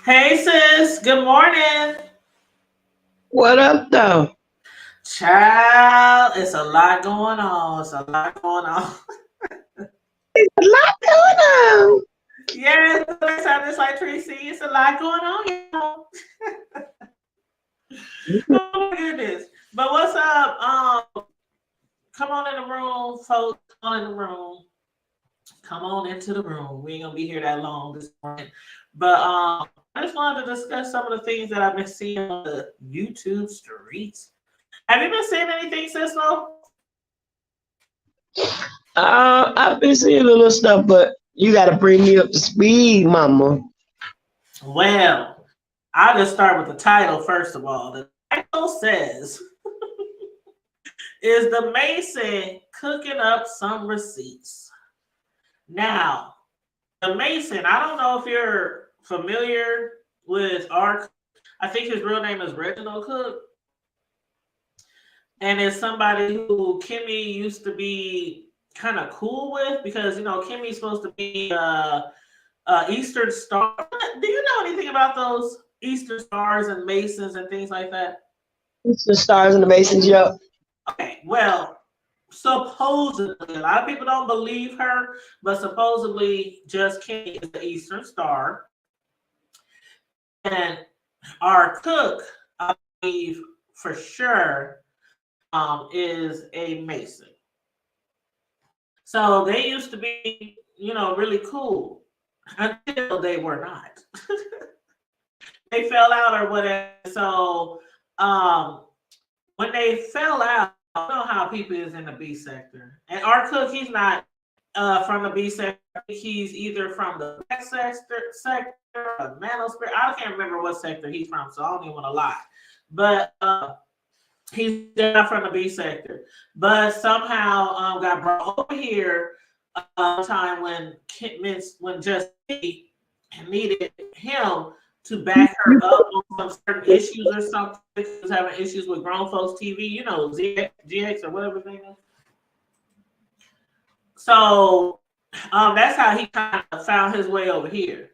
Hey sis, good morning. What up, though? Child, it's a lot going on. It's a lot going on. There's a lot going on. Yes, it sounds like Tracy. It's a lot going on, y'all. Oh my goodness. But what's up? Come on in the room, folks. Come on in the room. Come on into the room. We ain't gonna be here that long this morning. But I just wanted to discuss some of the things that I've been seeing on the YouTube streets. Have you been seeing anything, Cisco? I've been seeing a little stuff, but you got to bring me up to speed, mama. Well, I'll just start with the title first of all. The title says, is the Mason cooking up some receipts? Now, the Mason, I don't know if you're familiar with our, I think his real name is Reginald Cook. And it's somebody who Kimme used to be kind of cool with because, Kimme's supposed to be Eastern Star. Do you know anything about those Eastern Stars and Masons and things like that? It's the stars and the Masons, yo. Okay, well, supposedly, a lot of people don't believe her, but supposedly Just King is the Eastern Star. And our cook, I believe for sure, is a Mason. So they used to be, really cool until they were not. They fell out or whatever. So um, when they fell out, I don't know how people is in the B sector. And our cook, he's not from the B sector. He's either from the back sector, or manosphere. I can't remember what sector he's from, so I don't even want to lie. But he's not from the B sector. But somehow got brought over here time when just needed him to back her up on some certain issues or something. She was having issues with grown folks TV, GX or whatever his name is. So that's how he kind of found his way over here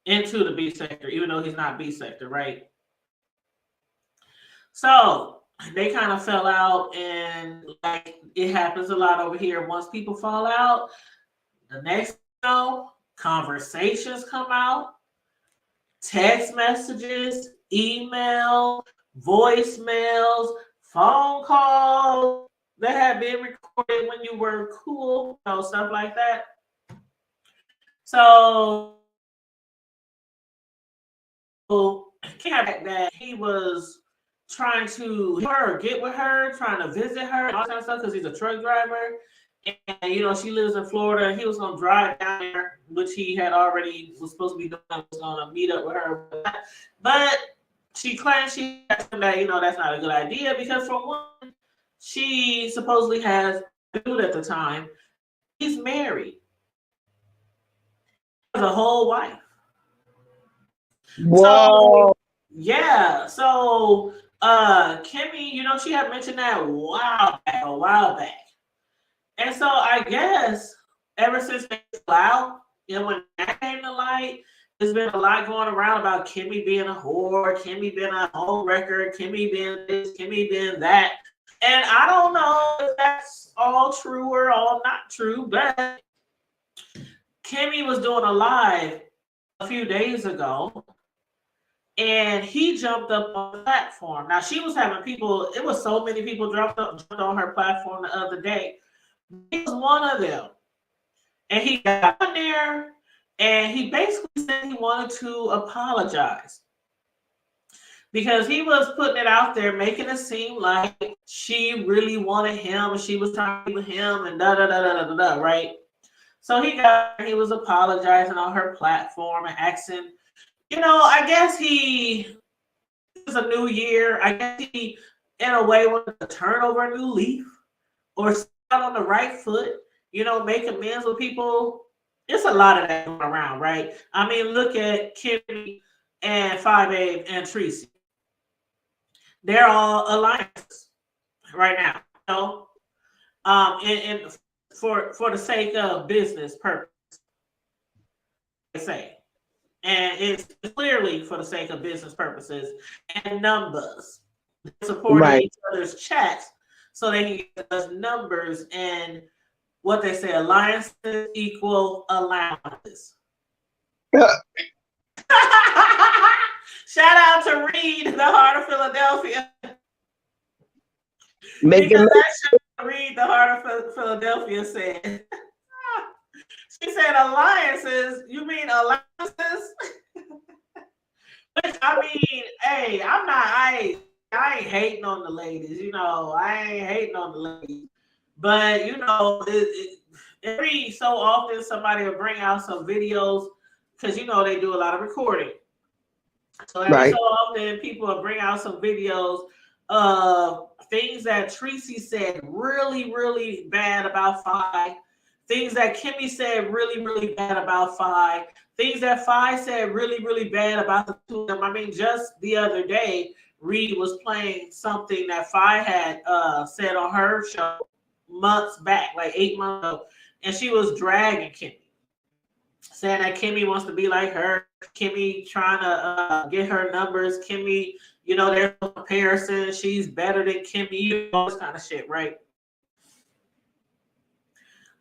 into the B sector, even though he's not B sector, right? So they kind of fell out, and like it happens a lot over here. Once people fall out, the next conversations come out, text messages, email, voicemails, phone calls that had been recorded when you were cool, stuff like that. So that he was trying to get with her, trying to visit her, and all that kind of stuff because he's a truck driver. And she lives in Florida, and he was gonna drive down there, which he had already was supposed to be doing. Was gonna meet up with her, but she claims she that that's not a good idea because for one, she supposedly has a dude at the time. He's married, has a whole wife. So Whoa. yeah, so Kimme, she had mentioned that a while back. And so I guess ever since they fell out, when that came to light, there's been a lot going around about Kimme being a whore, Kimme being a home wrecker, Kimme being this, Kimme being that. And I don't know if that's all true or all not true, but Kimme was doing a live a few days ago, and he jumped up on the platform. Now she was having people, it was so many people jumped on her platform the other day. He was one of them. And he got on there and he basically said he wanted to apologize because he was putting it out there, making it seem like she really wanted him and she was trying to be with him and da da da da da da, right? So he was apologizing on her platform and asking, I guess it was a new year. I guess he, in a way, wanted to turn over a new leaf or start on the right foot, make amends with people. It's a lot of that going around, right? I mean, look at Kimme and 5A and Tracy. They're all alliances right now, and for the sake of business purpose, I say. and it's clearly for the sake of business purposes and numbers. Supporting Right. each other's chats so they can get us numbers and what they say alliances equal allowances. Shout out to Reed, the heart of Philadelphia, Make because it that's what Reed, the heart of Philadelphia said. She said alliances. You mean allowances? Which I mean, hey, I'm not. I ain't hating on the ladies. You know, I ain't hating on the ladies. But you know, every so often somebody will bring out some videos because you know they do a lot of recording. So every so right. often people will bring out some videos of things that Tracy said really, really bad about Fi, things that Kimme said really, really bad about Fi, things that Fi said really, really bad about the two of them. I mean, just the other day, Reed was playing something that Fi had said on her show months back, like 8 months ago, and she was dragging Kimme, saying that Kimme wants to be like her. Kimme trying to get her numbers. Kimme, you know, there's no comparison. She's better than Kimme. All this kind of shit, right?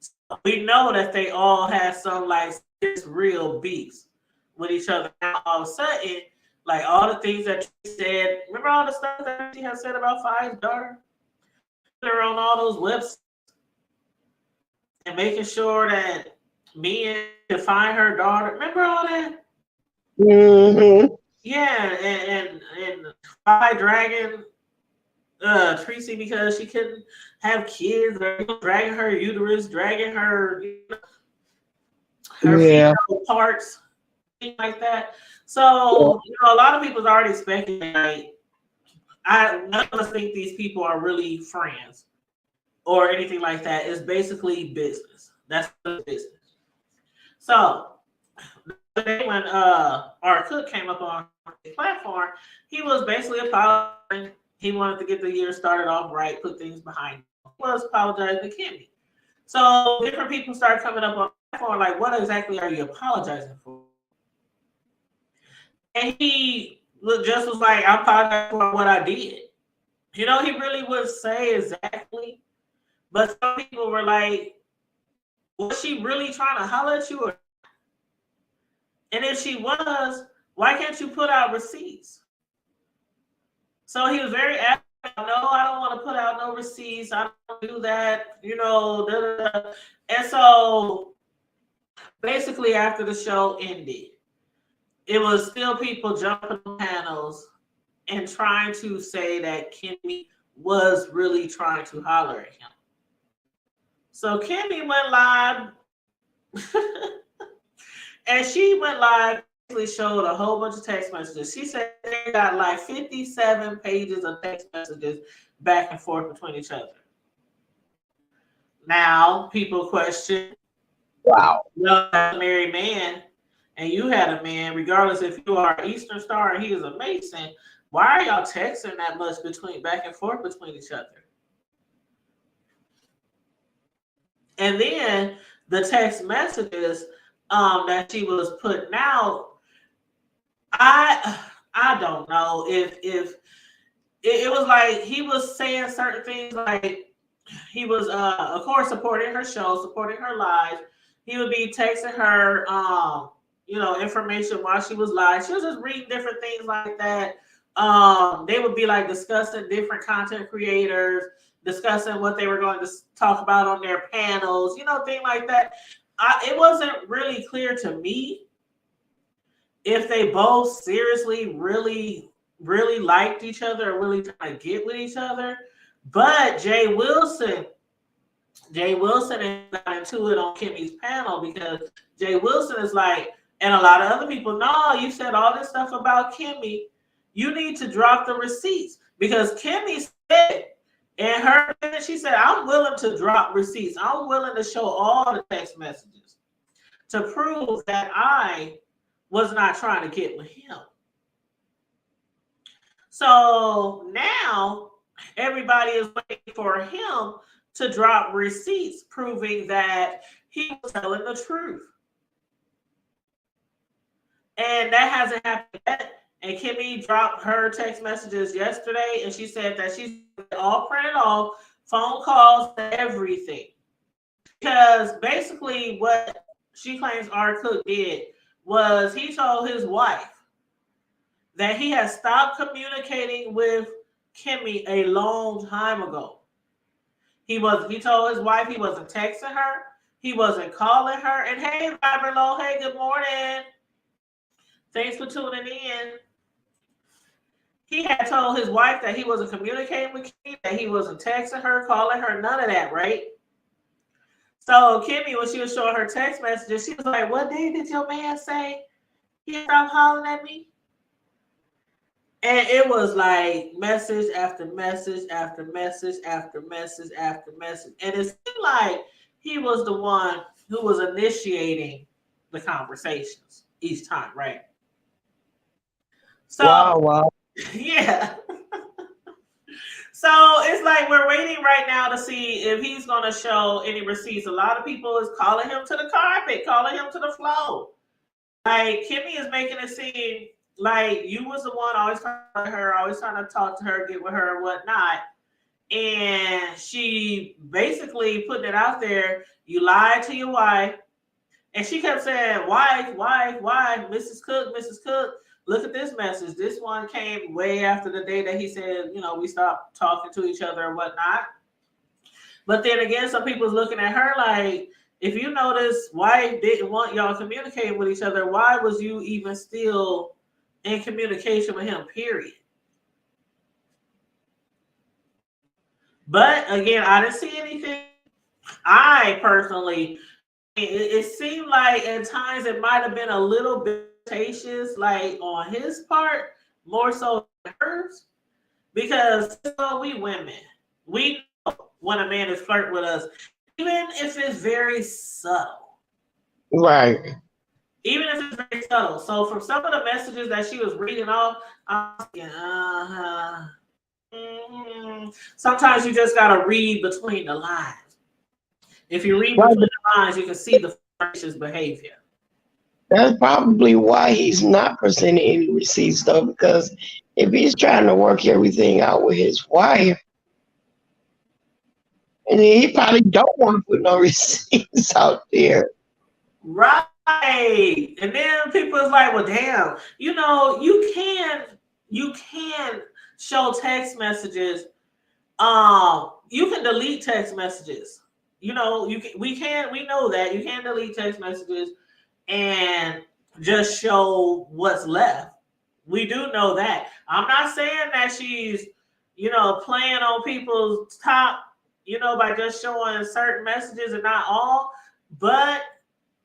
So we know that they all had some like this real beefs with each other. Now all of a sudden, like all the things that she said. Remember all the stuff that she had said about Five's daughter? Her on all those websites and making sure that me and find her daughter. Remember all that? Mm-hmm. Yeah, and by dragging Tracy because she couldn't have kids, or dragging her uterus, dragging her her Yeah. female parts, things like that. So you know, a lot of people's already speculating. Like, none of us think these people are really friends or anything like that. It's basically business. That's business. So when our cook came up on the platform, he was basically apologizing. He wanted to get the year started off right, put things behind him. He was apologizing to Kimme. So different people started coming up on the platform like, what exactly are you apologizing for? And he just was like, I apologize for what I did. You know, he really would say exactly. But some people were like, was she really trying to holler at you? And if she was, why can't you put out receipts? So he was very adamant. No, I don't want to put out no receipts. I don't do that. You know, da, da, da. And so basically, after the show ended, it was still people jumping on panels and trying to say that Kimme was really trying to holler at him. So Kimme went live, and she went live. Showed a whole bunch of text messages. She said they got like 57 pages of text messages back and forth between each other. Now people question, Wow. well, as a married man, and you had a man, regardless if you are an Eastern Star and he is a Mason, why are y'all texting that much between back and forth between each other? And then the text messages that she was putting out, I don't know if it was like he was saying certain things, like he was of course supporting her show, supporting her live. He would be texting her you know, information while she was live. She was just reading different things like that. They would be like discussing different content creators, discussing what they were going to talk about on their panels, you know, things like that. It wasn't really clear to me if they both seriously really liked each other or really trying to get with each other. But Jay Wilson got into it on Kimme's panel because Jay Wilson is like, and a lot of other people, no, you said all this stuff about Kimme. You need to drop the receipts because Kimme said in her, she said, I'm willing to drop receipts. I'm willing to show all the text messages to prove that I was not trying to get with him. So now everybody is waiting for him to drop receipts proving that he was telling the truth. And that hasn't happened yet. And Kimme dropped her text messages yesterday, and she said that she's all printed off, phone calls, everything. Because basically, what she claims R. Cook did was he told his wife that he had stopped communicating with Kimme a long time ago. He told his wife he wasn't texting her, he wasn't calling her, and hey, Robert Lowe, hey, good morning. Thanks for tuning in. He had told his wife that he wasn't communicating with Kimme, that he wasn't texting her, calling her, none of that, right? So Kimme, when she was showing her text messages, she was like, "What day did your man say he stopped hollering at me?" And it was like message after message after message after message after message. And it seemed like he was the one who was initiating the conversations each time, right? So, Wow, wow. yeah. So it's like we're waiting right now to see if he's going to show any receipts. A lot of people is calling him to the carpet, calling him to the floor. Like Kimme is making it seem like you was the one always talking to her, always trying to talk to her, get with her, and whatnot. And she basically putting it out there. You lied to your wife, and she kept saying, "Wife, wife, wife, Mrs. Cook, Mrs. Cook. Look at this message. This one came way after the day that he said, we stopped talking to each other and whatnot." But then again, some people's looking at her like, if you notice, wife didn't want y'all communicating with each other, why was you even still in communication with him? Period. But again, I didn't see anything. I personally, it seemed like at times it might have been a little bit flirtatious, like on his part, more so than hers. Because we women, we know when a man is flirting with us, even if it's very subtle. Right. Even if it's very subtle. So from some of the messages that she was reading off, I'm thinking, uh-huh. Sometimes you just gotta read between the lines. If you read Right. between the lines, you can see the flirtatious behavior. That's probably why he's not presenting any receipts, though, because if he's trying to work everything out with his wife, and he probably don't want to put no receipts out there. Right. And then people is like, well, damn, you can show text messages. You can delete text messages. We know that you can delete text messages and just show what's left. We do know that. I'm not saying that she's, playing on people's top, by just showing certain messages and not all. But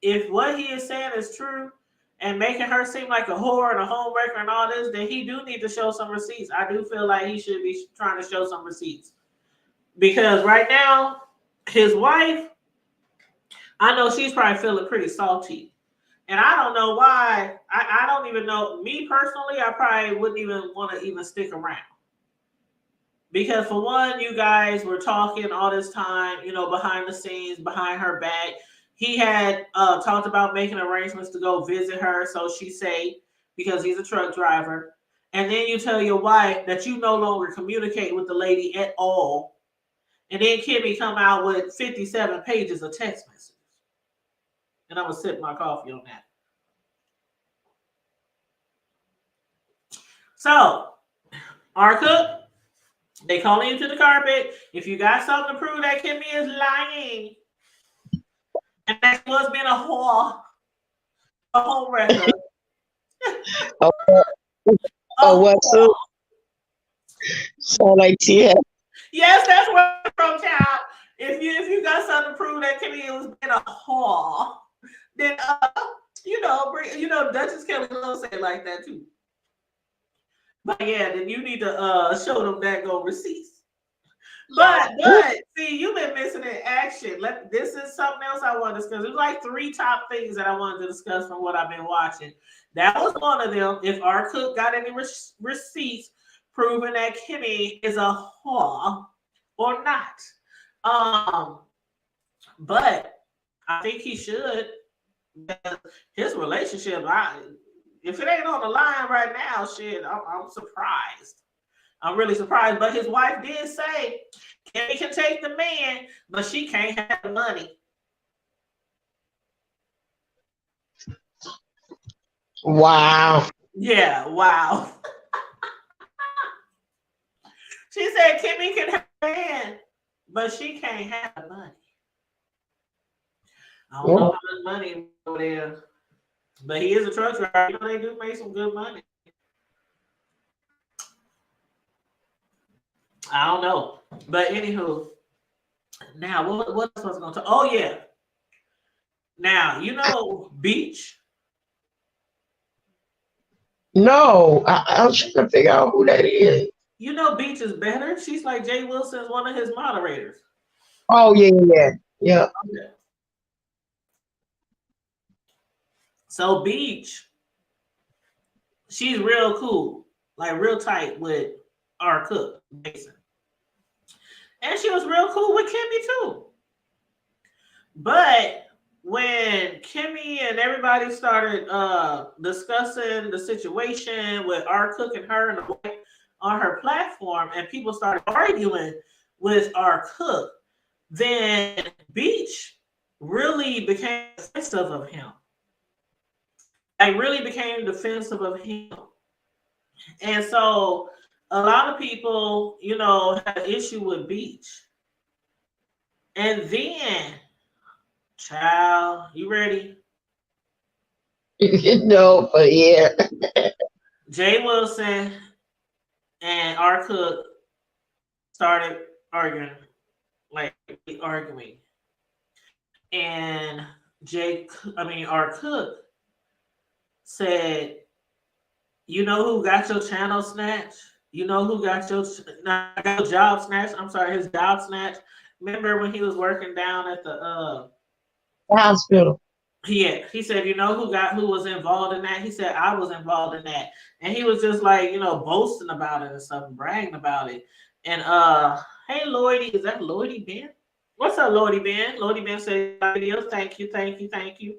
if what he is saying is true and making her seem like a whore and a homewrecker and all this, then he do need to show some receipts. I do feel like he should be trying to show some receipts. Because right now, his wife, I know she's probably feeling pretty salty. And I don't know why. I don't even know. Me personally, I probably wouldn't even want to even stick around. Because for one, you guys were talking all this time, behind the scenes, behind her back. He had talked about making arrangements to go visit her, so she say, because he's a truck driver. And then you tell your wife that you no longer communicate with the lady at all. And then Kimme come out with 57 pages of text messages. And I'm going to sip my coffee on that. So, R. Cook, they calling you to the carpet. If you got something to prove that Kimme is lying, and that she was being a whore, a home wrecker, Oh, a what's whore. up? So like, yeah. Yes, that's where I'm from, child. If you got something to prove that Kimme was being a whore, then Duchess Kelly will say it like that too. But yeah, then you need to show them that go receipts. But see, you've been missing in action. This is something else I want to discuss. There's like 3 top things that I wanted to discuss from what I've been watching. That was one of them. If R. Cook got any receipts proving that Kimme is a whore or not. But I think he should. His relationship, If it ain't on the line right now, shit, I'm surprised. I'm really surprised. But his wife did say, Kimme can take the man, but she can't have the money. Wow. Yeah, wow. She said Kimme can have the man, but she can't have the money. I don't know how much money over there. But he is a truck driver. You know, they do make some good money. I don't know. But anywho, now what else was I going to talk? Oh, yeah. Now, you know Beach? No, I was trying to figure out who that is. You know Beach is better? She's like Jay Wilson's one of his moderators. Oh yeah. Okay. So Beach, she's real cool, like real tight with our cook, Mason. And she was real cool with Kimme too. But when Kimme and everybody started discussing the situation with our cook and her and the wife on her platform, and people started arguing with our cook, then Beach really became defensive of him. I really became defensive of him. And so a lot of people, you know, had an issue with Beach. And then, child, you ready? No, but yeah. Jay Wilson and our cook started arguing, like arguing. And our cook said, you know who got your channel snatched? You know who got your job snatched? I'm sorry, his job snatched. Remember when he was working down at the Hospital. he said, you know who was involved in that? He said, I was involved in that. And he was just like, you know, boasting about it and something, bragging about it. And hey Lloydie, is that Lloydie Ben? What's up, Lloydie Ben? Lloydie Ben said videos, thank you.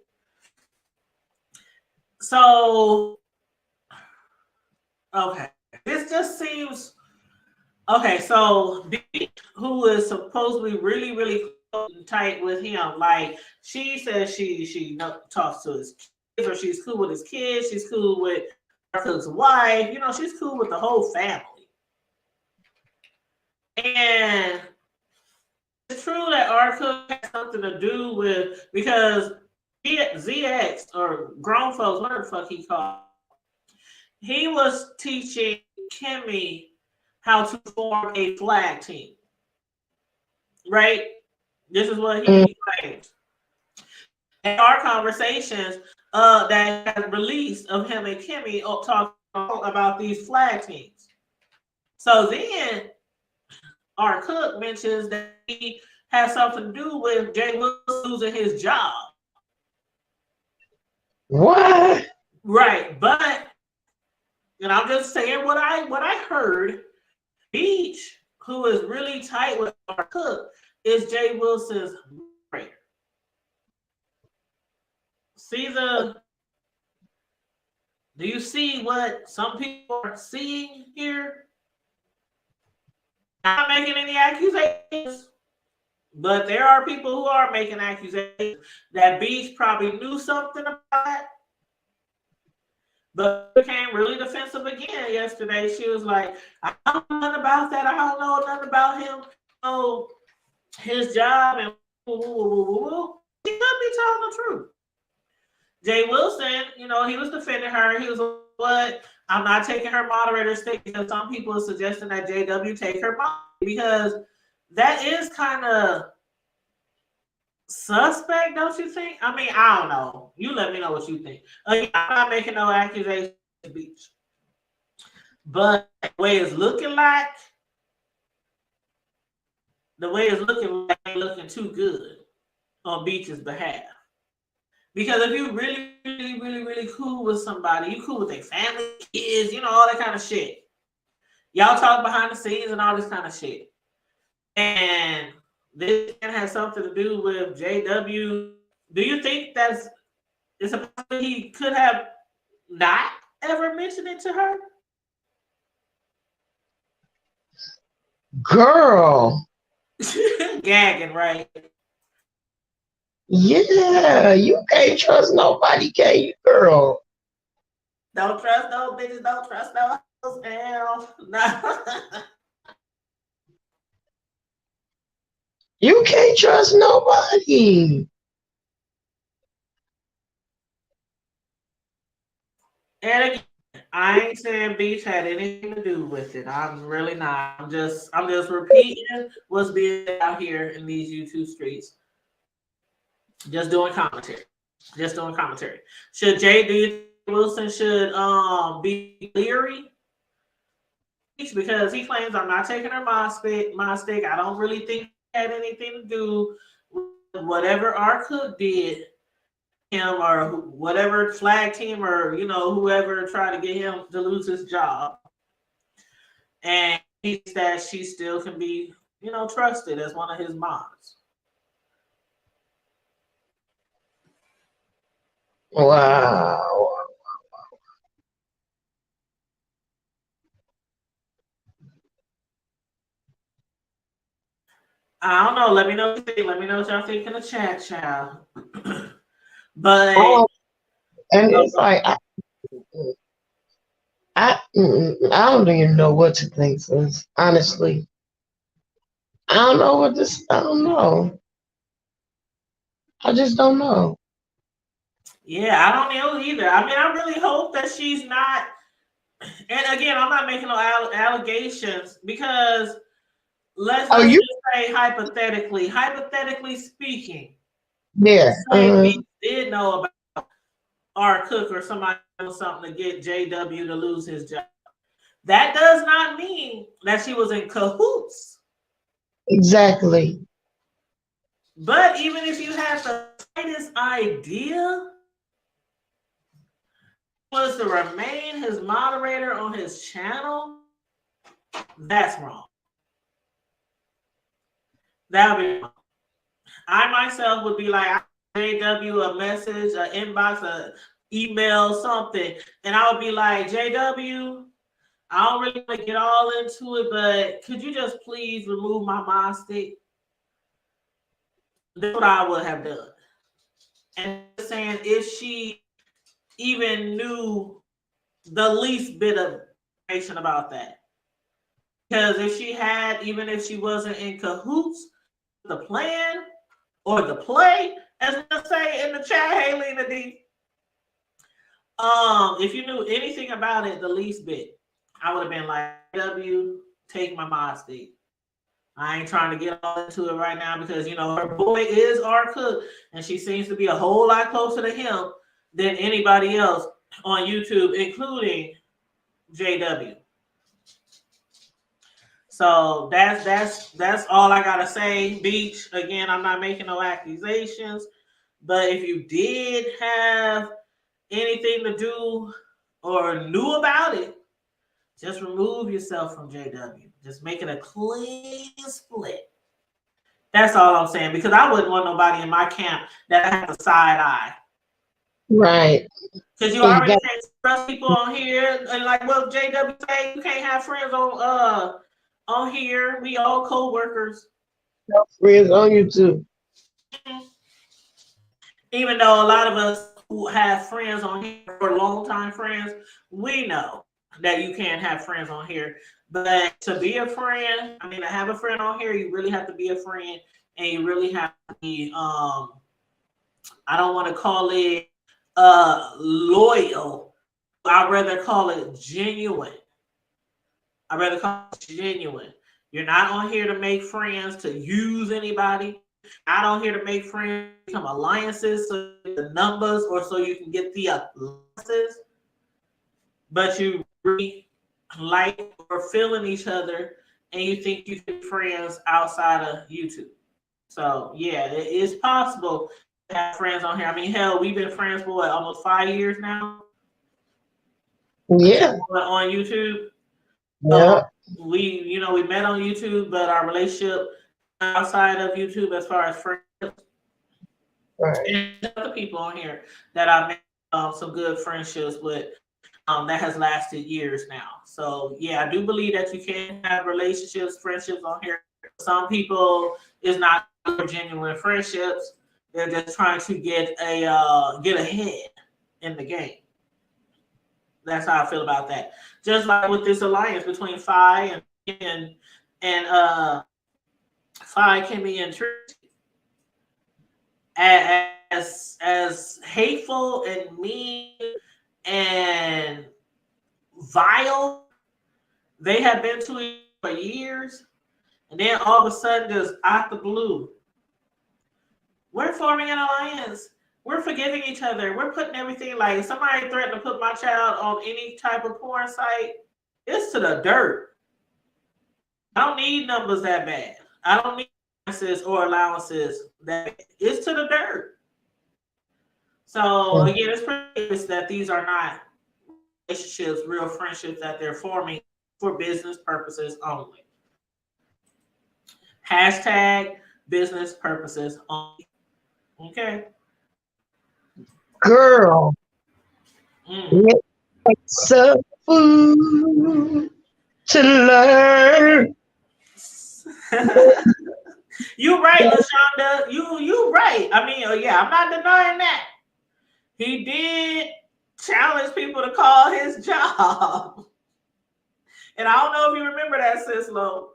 So okay. This just seems okay. So B, who is supposedly really, really tight with him, like she says she talks to his kids, or she's cool with his kids, she's cool with his wife, you know, she's cool with the whole family. And it's true that our cook has something to do with, because ZX or grown folks, whatever the fuck he called, he was teaching Kimme how to form a flag team. Right? This is what he claims. And our conversations that has released of him and Kimme talking about these flag teams. So then our cook mentions that he has something to do with Jay Wilson losing his job. What? Right, but and I'm just saying what I heard. Beach, who is really tight with our cook, is Jay Wilson's moderator. Do you see what some people are seeing here? I'm not making any accusations, but there are people who are making accusations that Beach probably knew something about it, but became really defensive again yesterday. She was like, I don't know nothing about that. I don't know nothing about him. Oh, his job and woo, woo, woo, woo, woo. He could be telling the truth. Jay Wilson, you know, he was defending her. He was like, what? I'm not taking her moderator stick, because some people are suggesting that JW take her moderator, because that is kind of suspect, don't you think? I mean, I don't know. You let me know what you think. Again, I'm not making no accusations, Beach. But the way it's looking like, ain't looking too good on Beach's behalf. Because if you really, really, really, really cool with somebody, you cool with their family, kids, you know, all that kind of shit. Y'all talk behind the scenes and all this kind of shit. And this can have something to do with JW. Do you think it's a possibility he could have not ever mention it to her? Girl, Gagging, right? yeah, you can't trust nobody, can you, girl? Don't trust no bitches, don't trust no hoes, hell. No. You can't trust nobody. And again, I ain't saying Beach had anything to do with it. I'm really not. I'm just repeating what's being said out here in these YouTube streets. Just doing commentary. Just doing commentary. Should JD Wilson should be leery because he claims I'm not taking her my stick. I don't really think it had anything to do with whatever our cook did him or whatever flag team or whoever tried to get him to lose his job. And he that she still can be trusted as one of his moms. Wow. I don't know. Let me know what you think. Let me know what y'all think in the chat, child. But Oh, and it's like I don't even know what to think, sis. Honestly, I don't know what this. I don't know. I just don't know. yeah, I don't know either. I mean, I really hope that she's not. And again, I'm not making no allegations because Oh, let's you? just say hypothetically speaking, Yeah. say B did know about our cook or somebody doing something to get JW to lose his job. That does not mean that she was in cahoots. Exactly. But even if you had the slightest idea was to remain his moderator on his channel, that's wrong. That would be wrong. I myself would be like, JW a message, an inbox, a email, something, and I would be like, JW, I don't really want to get all into it, but could you just please remove my mod stick? That's what I would have done. And saying if she even knew the least bit of information about that. Because if she had, even if she wasn't in cahoots, the plan or the play, as we say in the chat, hey Lena D. If you knew anything about it, the least bit, I would have been like, W, take my mod stick. I ain't trying to get all into it right now because her boy is our cook, and she seems to be a whole lot closer to him than anybody else on YouTube, including JW. So that's all I gotta say. Beach, again, I'm not making no accusations, but if you did have anything to do or knew about it, just remove yourself from JW. Just make it a clean split. That's all I'm saying, because I wouldn't want nobody in my camp that has a side eye. Right. Because you already Exactly. can't trust people on here, and like what JW say, you can't have friends on here. We all co-workers. Friends on YouTube. Even though a lot of us who have friends on here for long time friends, we know that you can't have friends on here. But to be a friend, I mean, to have a friend on here, you really have to be a friend, and you really have to be I don't want to call it loyal. I'd rather call it genuine. I'd rather call it genuine. You're not on here to make friends to use anybody. Not on here to make friends, become alliances, so the numbers or so you can get the alliances. But you really like or feeling each other, and you think you can be friends outside of YouTube. So yeah, it is possible to have friends on here. I mean, hell, we've been friends for what, almost 5 years now Yeah. on YouTube. Yeah. We met on YouTube, but our relationship outside of YouTube, as far as friends Right. and other people on here that I met some good friendships with that has lasted years now. So yeah, I do believe that you can have relationships, friendships on here. Some people is not for genuine friendships. They're just trying to get ahead in the game. That's how I feel about that. Just like with this alliance between and Phi, Kimmy, and Tracy, as hateful and mean and vile they have been to each other for years, and then all of a sudden, just out the blue, we're forming an alliance. We're forgiving each other. We're putting everything, like if somebody threatened to put my child on any type of porn site, it's to the dirt. I don't need numbers that bad. I don't need allowances or allowances that bad. It's to the dirt. So again, it's pretty obvious that these are not relationships, real friendships that they're forming for business purposes only. Hashtag business purposes only. Okay. Girl, Mm. it's a fool to learn. You right, LaShonda. You right. I mean, yeah, I'm not denying that. He did challenge people to call his job. And I don't know if you remember that, Sis Lo,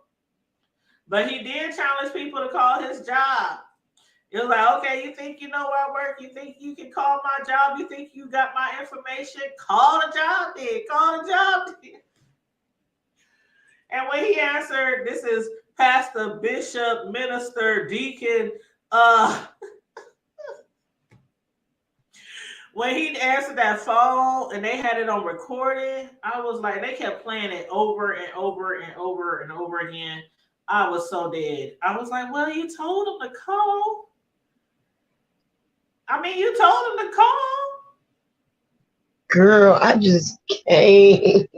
but he did challenge people to call his job. It was like, okay, you think you know where I work? You think you can call my job? You think you got my information? Call the job then. Call the job then. And when he answered, this is pastor, bishop, minister, deacon, when he answered that phone and they had it on recording, I was like, they kept playing it over and over and over and over again. I was so dead. I was like, well, you told him to call. I mean, you told him to call. Girl, I just can't.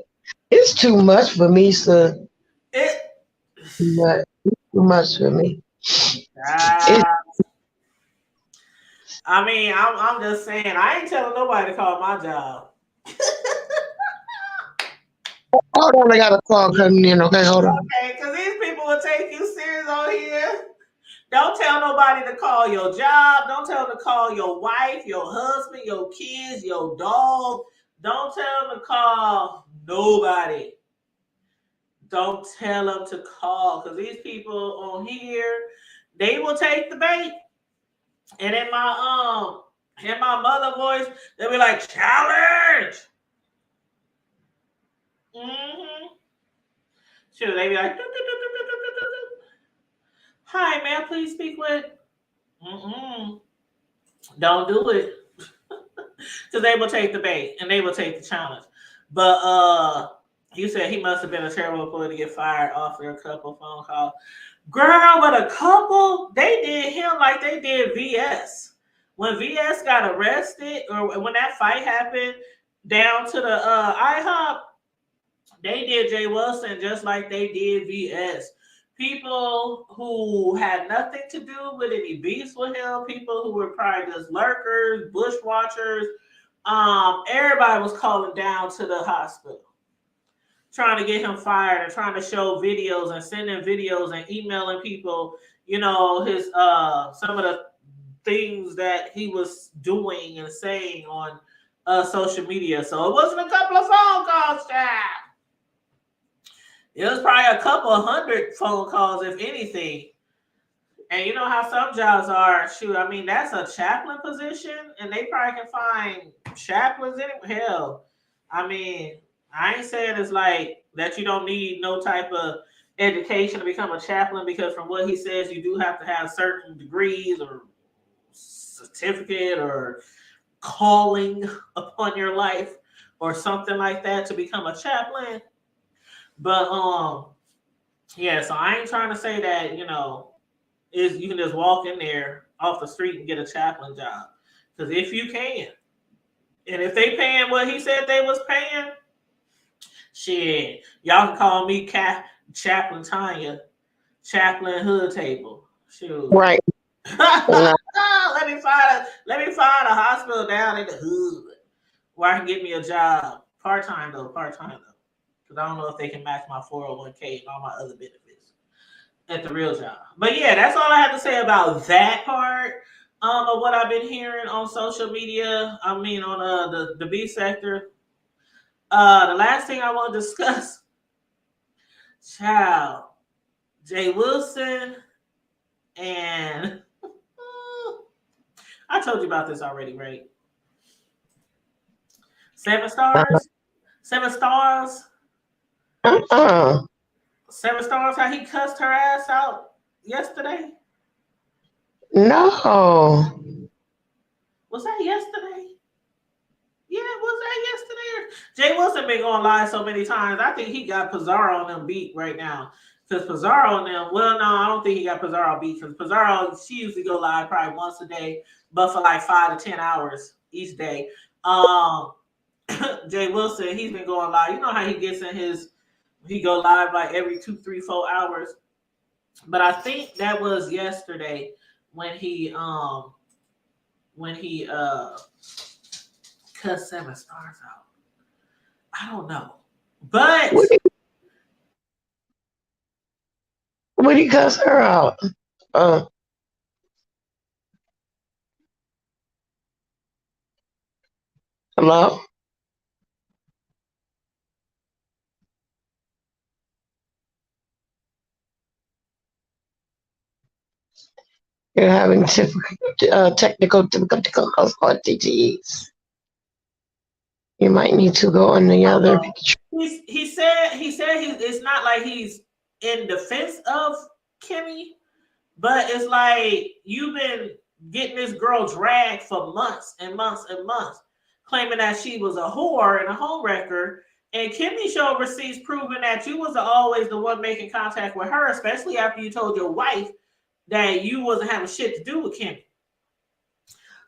It's too much for me, sir. It. It's too much for me. It's, I mean, I'm just saying, I ain't telling nobody to call my job. hold on, I got a call coming in. Okay, hold on. Okay, because these people will take you serious on here. Don't tell nobody to call your job. Don't tell them to call your wife, your husband, your kids, your dog. Don't tell them to call nobody. Don't tell them to call because these people on here, they will take the bait. And in my mother voice, they'll be like, challenge. Mm-hmm. Sure, they be like, hi, may I please speak with? Mm-mm. Don't do it. Because they will take the bait and they will take the challenge. But you said he must have been a terrible employee to get fired after a couple phone calls. Girl, but a couple, they did him like they did VS. When VS got arrested, or when that fight happened down to the IHOP, they did Jay Wilson just like they did VS. People who had nothing to do with any beefs with him, people who were probably just lurkers, bushwatchers, everybody was calling down to the hospital, trying to get him fired and trying to show videos and sending videos and emailing people, you know, his some of the things that he was doing and saying on social media. So it wasn't a couple of phone calls, child. It was probably a couple of hundred phone calls, if anything. And you know how some jobs are. Shoot, I mean, that's a chaplain position, and they probably can find chaplains anywhere. Hell, I mean, I ain't saying it's like that you don't need no type of education to become a chaplain, because from what he says, you do have to have certain degrees or certificate or calling upon your life or something like that to become a chaplain. But yeah, so I ain't trying to say that, you know, is you can just walk in there off the street and get a chaplain job. Because if you can, and if they paying what he said they was paying, shit, y'all can call me Chaplain Tanya, Chaplain Hood Table. Shoot. Right. let me find a hospital down in the hood. where I can get me a job part time though, because I don't know if they can match my 401k and all my other benefits at the real job. But yeah, that's all I have to say about that part. Of what I've been hearing on social media. I mean, on the B sector. The last thing I want to discuss, child, Jay Wilson and I told you about this already, right? Seven stars, seven stars, Uh-uh. seven stars. How he cussed her ass out yesterday? No. Was that yesterday? Yeah, was that yesterday? Jay Wilson been going live so many times. I think he got Pizarro on them beat right now. Because Pizarro on them, well, no, I don't think he got Pizarro beat. Because Pizarro, she usually go live probably once a day, but for like 5 to 10 hours each day. Um, Jay Wilson, he's been going live. You know how he gets in his, he go live like every 2, 3, 4 hours. But I think that was yesterday when he cut seven stars out. I don't know. But What would he cuss her out? Uh, hello? You're having technical difficulties. You might need to go on the other uh-oh. picture. It's not like he's in defense of Kimmy, but it's like you've been getting this girl dragged for months and months and months, claiming that she was a whore and a home wrecker. And Kimmy showed receipts proving that you was always the one making contact with her, especially after you told your wife that you wasn't having shit to do with Kimmy.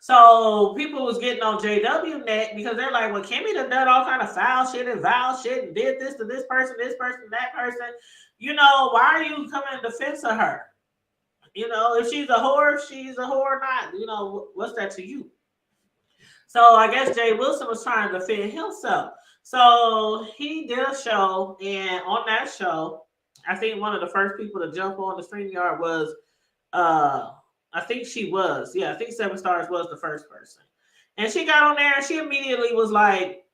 So people was getting on JW neck because they're like, well, Kimmy done all kind of foul shit and vile shit and did this to this person, that person. You know, why are you coming in defense of her? You know, if she's a whore, if she's a whore or not, you know, what's that to you? So I guess Jay Wilson was trying to defend himself. So he did a show, and on that show, I think one of the first people to jump on the StreamYard was uh I think she was. Yeah, I think Seven Stars was the first person. And she got on there and she immediately was like,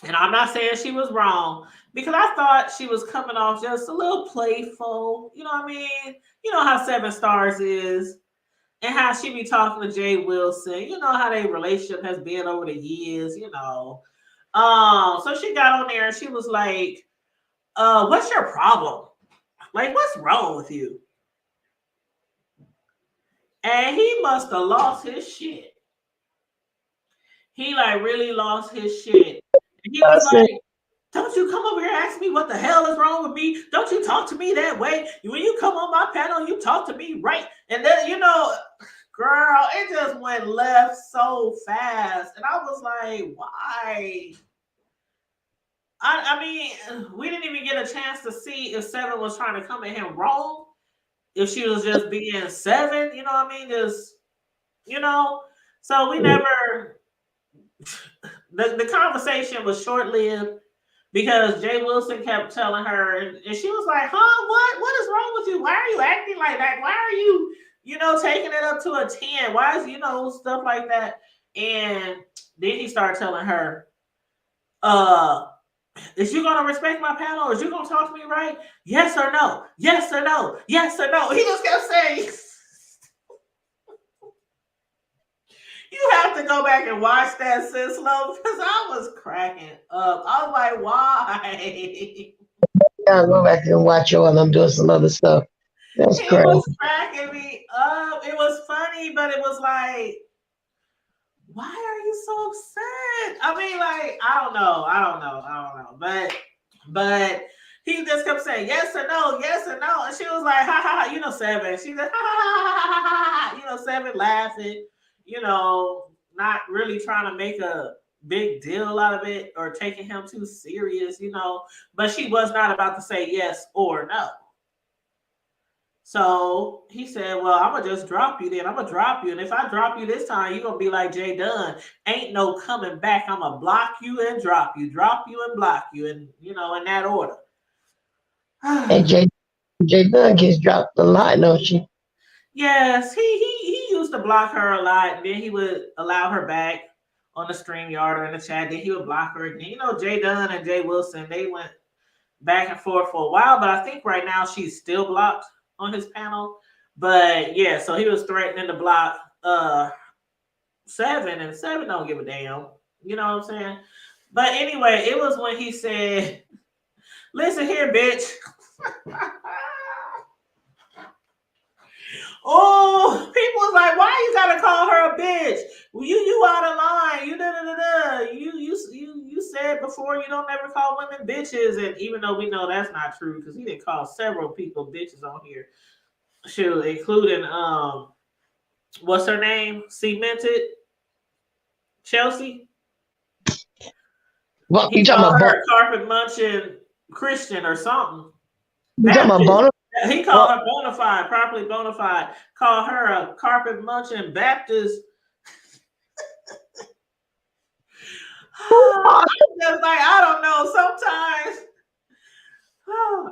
and I'm not saying she was wrong, because I thought she was coming off just a little playful. You know what I mean? You know how Seven Stars is and how she be talking to Jay Wilson. You know how their relationship has been over the years, you know. So she got on there and she was like, what's your problem? Like, what's wrong with you? And he must have lost his shit. He like really lost his shit. And he was Cussing. like, don't you come over here and ask me what the hell is wrong with me? Don't you talk to me that way? When you come on my panel, you talk to me right. And then, you know, girl, it just went left so fast. And I was like, why? I mean, we didn't even get a chance to see if Seven was trying to come at him wrong. If she was just being Seven, you know what I mean? Just, you know. So we never the conversation was short lived because Jay Wilson kept telling her, and she was like, "Huh? What is wrong with you? Why are you acting like that? Why are you, you know, taking it up to a 10? Why is, you know, stuff like that?" And then he started telling her, "Uh, is you gonna respect my panel, or is you gonna talk to me right? Yes or no? Yes or no? Yes or no?" He just kept saying. You have to go back and watch that, sis love, because I was cracking up. I was like, why? I'll go back and watch it while I'm doing some other stuff. That's It was crazy. cracking me up. It was funny, but it was like, why are you so upset? I mean, like, but he just kept saying yes or no, and she was like, ha ha, ha, you know, Seven. She said, ha ha ha ha ha, you know, Seven laughing, you know, not really trying to make a big deal out of it or taking him too serious, you know, but she was not about to say yes or no. So he said, "Well, I'm gonna just drop you. Then I'm gonna drop you, and if I drop you this time, you're gonna be like Jay Dunn. Ain't no coming back. I'm gonna block you and drop you and block you, and in that order." And J Dunn gets dropped a lot, don't she? Yes, he used to block her a lot. And then he would allow her back on the stream yard or in the chat. Then he would block her again. Jay Dunn and Jay Wilson, they went back and forth for a while, but I think right now she's still blocked on his panel. But yeah, so he was threatening to block Seven, and Seven don't give a damn. You know what I'm saying? But anyway, it was when he said, "Listen here, bitch." Oh, people was like, "Why you gotta call her a bitch? Well, you out of line. You said before you don't ever call women bitches." And even though we know that's not true, because he didn't call several people bitches on here, shoot, including what's her name? Cemented Chelsea. What He you talking called about? her carpet munching Christian or something. You talking about Baptist. Bona? He called her bona fide, properly bona fide. Called her a carpet munching Baptist. I'm just like, I don't know. Sometimes,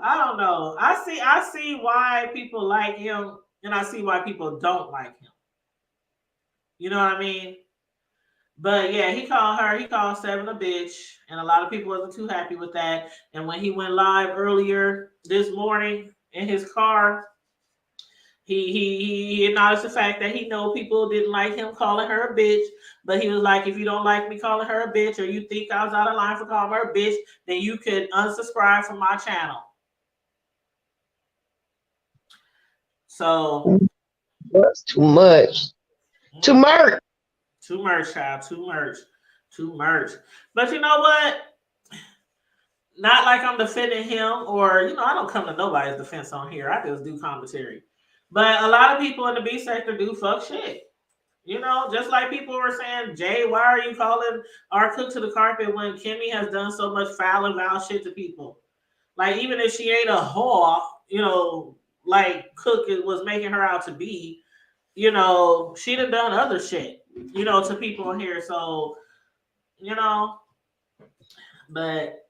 I don't know. I see why people like him, and I see why people don't like him. You know what I mean? But yeah, he called Seven a bitch, and a lot of people wasn't too happy with that. And when he went live earlier this morning in his car, he acknowledged the fact that he know people didn't like him calling her a bitch, but he was like, if you don't like me calling her a bitch, or you think I was out of line for calling her a bitch, then you could unsubscribe from my channel. So That's too much. Too much. too much, child. Too much. But you know what? Not like I'm defending him, or I don't come to nobody's defense on here. I just do commentary. But a lot of people in the B sector do fuck shit. Just like people were saying, Jay, why are you calling our cook to the carpet when Kimme has done so much foul and foul shit to people? Like, even if she ain't a whore, like Cook was making her out to be, she'd have done other shit, to people in here. So, but,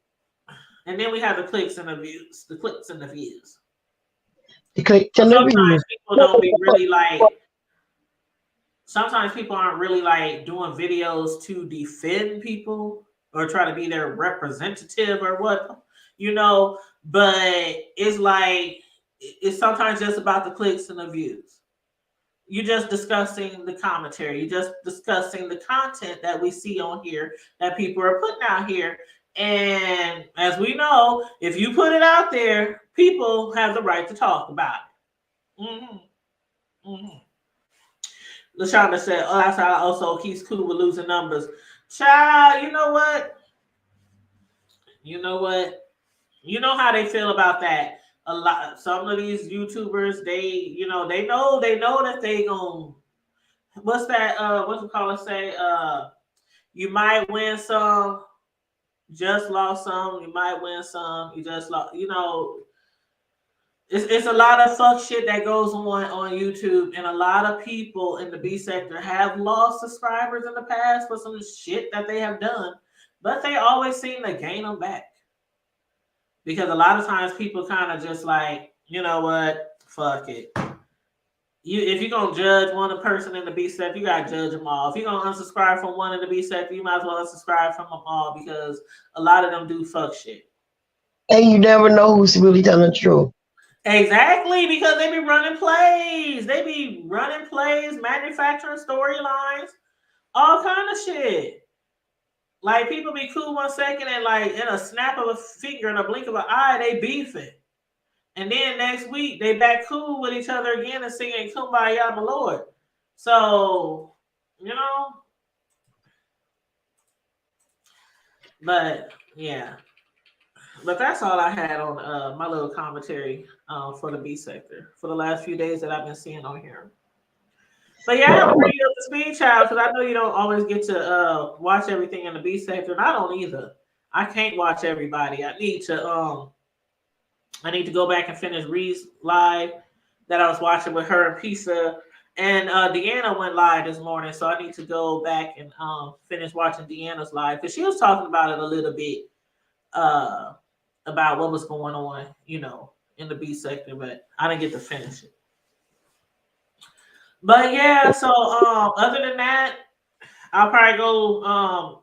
and then we have the clicks and the views, So sometimes people don't be really like, sometimes people aren't really like doing videos to defend people or try to be their representative or what, but it's like, it's sometimes just about the clicks and the views. You're just discussing the commentary. You're just discussing the content that we see on here that people are putting out here. And as we know, if you put it out there, people have the right to talk about it. Mm-hmm. Mm-hmm. LaShonda said, "Oh, that's how also keeps cool with losing numbers." Child, you know what? You know what? You know how they feel about that. A lot. Some of these YouTubers, they know that they gonna. What's that? What's it called? Say, you might win some, just lost some. You might win some, you just lost. It's a lot of fuck shit that goes on YouTube, and a lot of people in the B sector have lost subscribers in the past for some shit that they have done, but they always seem to gain them back, because a lot of times people kind of just like, you know what, fuck it. If you're gonna judge one person in the B sector, you gotta judge them all. If you're gonna unsubscribe from one in the B sector, you might as well unsubscribe from them all, because a lot of them do fuck shit. And you never know who's really telling the truth. Exactly, because they be running plays. They be running plays, manufacturing storylines, all kind of shit. Like, people be cool 1 second, and like in a snap of a finger and a blink of an eye, they beefing. And then next week they back cool with each other again and singing Kumbaya, my Lord. So, but yeah. But that's all I had on my little commentary for the B sector for the last few days that I've been seeing on here. But yeah, I have to bring you up to speed, child, because I know you don't always get to watch everything in the B sector, and I don't either. I can't watch everybody. I need to go back and finish Reed's live, that I was watching with her and Pizza. And Deanna went live this morning, so I need to go back and finish watching Deanna's live because she was talking about it a little bit, uh, about what was going on, in the B sector, but I didn't get to finish it. But yeah, so other than that, I'll probably go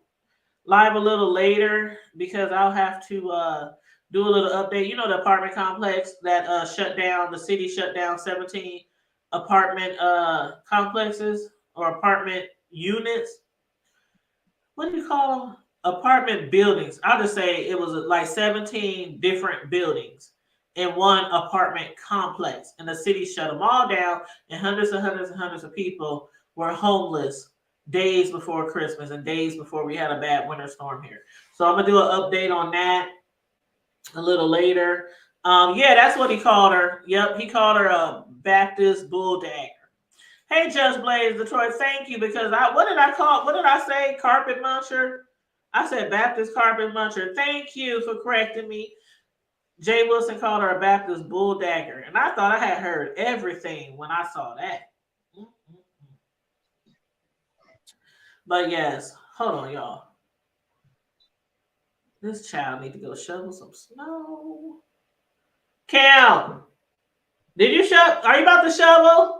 live a little later because I'll have to do a little update. You know, the apartment complex that shut down, the city shut down 17 apartment complexes or apartment units. What do you call them? Apartment buildings. I'll just say it was like 17 different buildings in one apartment complex. And the city shut them all down, and hundreds and hundreds and hundreds of people were homeless days before Christmas and days before we had a bad winter storm here. So I'm gonna do an update on that a little later. Yeah, that's what he called her. Yep, he called her a Baptist bulldagger. Hey, Just Blaze Detroit, thank you because what did I call? What did I say? Carpet muncher. I said Baptist carpet muncher. Thank you for correcting me. Jay Wilson called her a Baptist bulldagger, and I thought I had heard everything when I saw that. But yes, hold on, y'all. This child need to go shovel some snow. Cam, did you shovel? Are you about to shovel?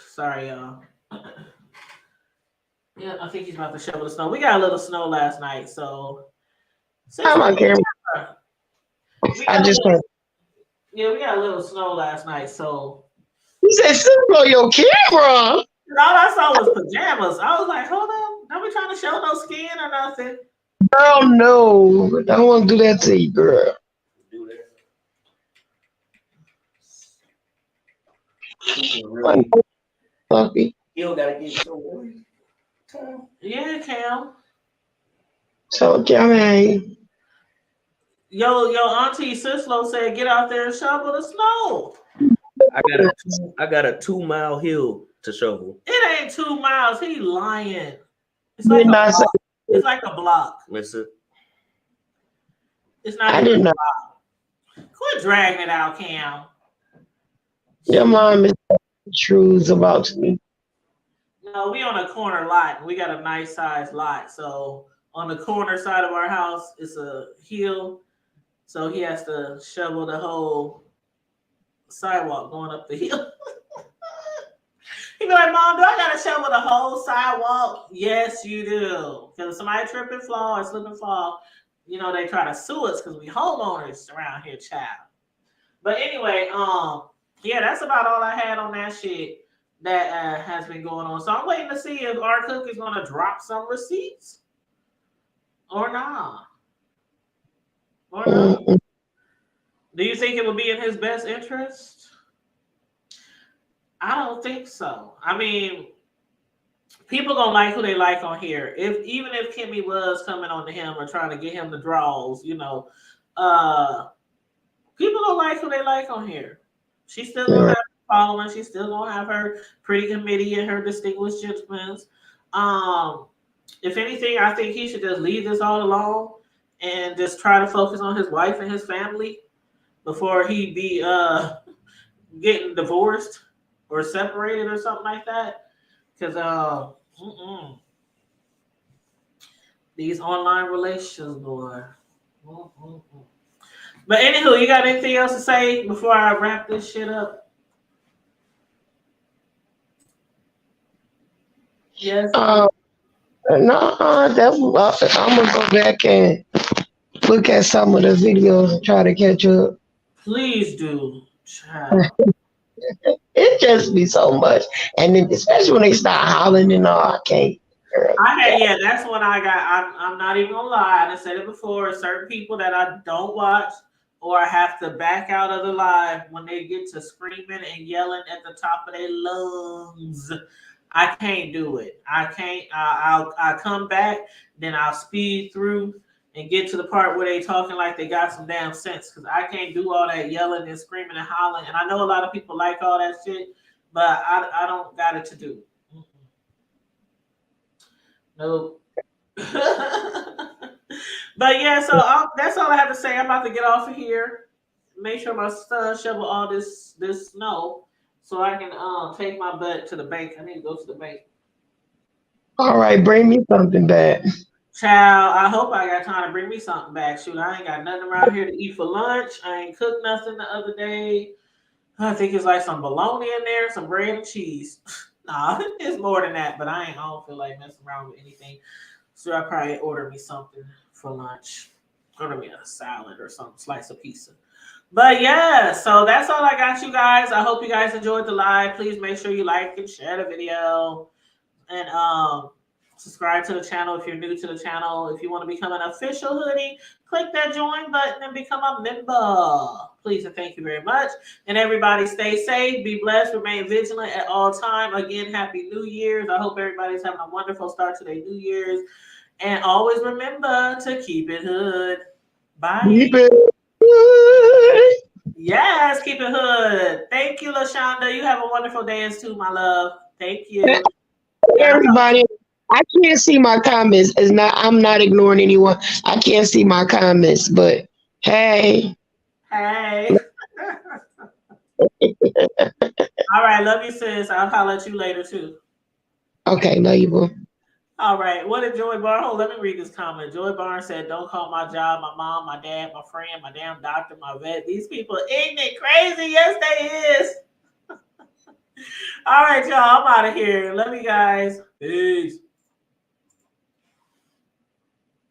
Sorry, y'all. Yeah, I think he's about to shovel the snow. We got a little snow last night, so I'm on camera. we I got a just little, yeah, we got a little snow last night. So you said sit on your camera. all I saw was pajamas. I was like, hold on, don't be trying to show no skin or nothing. Girl, no. I don't want to do that to you, girl. Do that. Like, puppy. You don't gotta get so worried. Yeah, Cam. So, Cammy, Yo, Auntie Sislo said, get out there and shovel the snow. I got a 2 mile hill to shovel. It ain't 2 miles. He lying. It's like did a not say, block. It's like a block. Listen, It's not I even did a not. block. Quit dragging it out, Cam. Your mom is truths about me. No, we on a corner lot. We got a nice size lot. So on the corner side of our house, it's a hill. So he has to shovel the whole sidewalk going up the hill. He be like, Mom, do I gotta shovel the whole sidewalk? Yes, you do. Because if somebody trip and fall or slip and fall, they try to sue us because we homeowners around here, child. But anyway, yeah, that's about all I had on that shit that has been going on. So I'm waiting to see if R Cook is gonna drop some receipts or not. Or not. Mm-mm. Do you think it would be in his best interest? I don't think so. I mean, people gonna like who they like on here. Even if Kimme was coming on to him or trying to get him the draws, uh, people gonna like who they like on here. She's still gonna have a following. She's still gonna have her pretty committee and her distinguished gentlemen. Um, if anything, I think he should just leave this all alone and just try to focus on his wife and his family before he be getting divorced or separated or something like that. Because these online relations, boy. Mm-mm-mm. But anywho, you got anything else to say before I wrap this shit up? Yes. No, I'm gonna go back and look at some of the videos and try to catch up. Please do, child. It just be so much, and then especially when they start hollering and all, I can't. Girl, Yeah, that's what I got. I'm not even gonna lie. I said it before. Certain people that I don't watch or I have to back out of the live when they get to screaming and yelling at the top of their lungs. I can't do it. I can't. I'll come back, then I'll speed through and get to the part where they talking like they got some damn sense. Because I can't do all that yelling and screaming and hollering. And I know a lot of people like all that shit, but I don't got it to do. Nope. But yeah, so that's all I have to say. I'm about to get off of here. make sure my son shovel all this snow so I can take my butt to the bank. I need to go to the bank. All right, bring me something back. Child, I hope I got time to bring me something back. Shoot, I ain't got nothing around here to eat for lunch. I ain't cooked nothing the other day. I think it's like some bologna in there, some bread and cheese. Nah, it's more than that, but I don't feel like messing around with anything. So I probably order me something for lunch. Order me a salad or some slice of pizza. But yeah, so that's all I got, you guys. I hope you guys enjoyed the live. Please make sure you like and share the video. And subscribe to the channel if you're new to the channel. If you want to become an official hoodie, click that join button and become a member. Please and thank you very much. And everybody stay safe, be blessed, remain vigilant at all time. Again, happy New Year's. I hope everybody's having a wonderful start to their New Year's. And always remember to keep it hood. Bye. Keep it. Yes, keep it hood. Thank you, LaShonda. You have a wonderful dance too, my love. Thank you. And I'll talk to Everybody, I can't see my comments. It's not. I'm not ignoring anyone. I can't see my comments, but hey, Hey. All right, love you, sis. I'll holler at you later too. okay, no, you will. All right, what did Joy Barnes? Oh, let me read this comment. Joy Barnes said, "Don't call my job, my mom, my dad, my friend, my damn doctor, my vet. These people ignorant, crazy. Yes, they is." All right, y'all. I'm out of here. Love you guys. Peace.